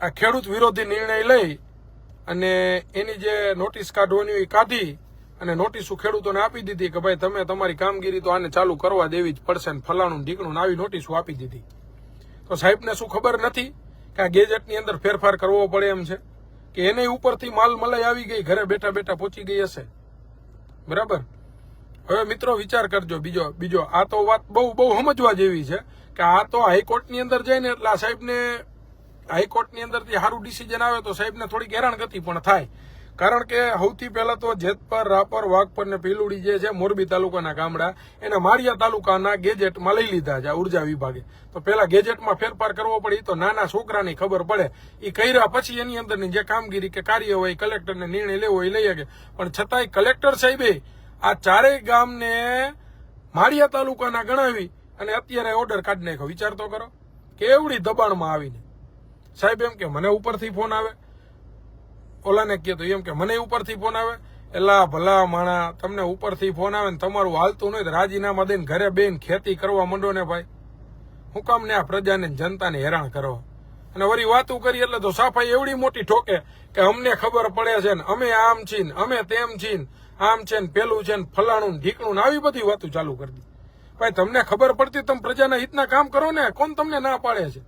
આ ખેડૂત વિરોધી નિર્ણય લઈ અને એની જે નોટિસ કાઢવાની એ કાઢી અને નોટિસો ખેડૂતોને આપી દીધી કે ભાઈ તમે તમારી કામગીરી તો આને ચાલુ કરવા દેવી જ પડશે ને ફલાણું ઢીકણું આવી નોટિસો આપી દીધી. તો સાહેબને શું ખબર નથી કે આ ગેજેટની અંદર ફેરફાર કરવો પડે એમ છે કે એને ઉપરથી માલ મલાઈ આવી ગઈ, ઘરે બેઠા બેઠા પહોંચી ગઈ હશે. બરાબર. હવે મિત્રો વિચાર કરજો. બીજો આ તો વાત બહુ સમજવા જેવી છે કે આ તો હાઈકોર્ટની અંદર જાય ને એટલે આ સાહેબને હાઈકોર્ટની અંદરથી સારું ડિસિઝન આવે તો સાહેબને થોડીક હેરાનગતિ પણ થાય. કારણ કે સૌથી પહેલા તો જેતપર, રાપર, વાઘપર ને પીલુડી જે છે મોરબી તાલુકાના ગામડા એના માળિયા તાલુકાના ગેજેટમાં લઈ લીધા છે ઉર્જા વિભાગે. તો પેલા ગેજેટમાં ફેરફાર કરવો પડે એ તો નાના છોકરાની ખબર પડે. એ કર્યા પછી એની અંદરની જે કામગીરી કે કાર્ય હોય કલેક્ટરને નિર્ણય લેવો હોય લઈ શકે. પણ છતાંય કલેક્ટર સાહેબે આ ચારેય ગામને માળિયા તાલુકાના ગણાવી અને અત્યારે ઓર્ડર કાઢી નાખ્યો. વિચાર તો કરો કેવડી દબાણમાં આવીને. સાહેબ એમ કે મને ઉપરથી ફોન આવે, ઓલાને કહેતો એમ કે મને ઉપરથી ફોન આવે. એલા ભલા માણા, તમને ઉપરથી ફોન આવે ને તમારું હાલતું નહીં તો રાજીનામા દઈને ઘરે બેન ખેતી કરવા માંડો ને ભાઈ. હું કામ ને આ પ્રજાને જનતાને હેરાન કરો. અને વળી વાતું કરી એટલે તો સાફાઈ એવડી મોટી ઠોકે કે અમને ખબર પડે છે ને અમે આમ છીએ ને અમે તેમ છીએ ને આમ છે ને પેલું છે ને ફલાણું ઢીકણું ને આવી બધી વાતો ચાલુ કરી દી. ભાઈ તમને ખબર પડતી તમે પ્રજાના હિતના કામ કરો ને, કોણ તમને ના પાડે છે?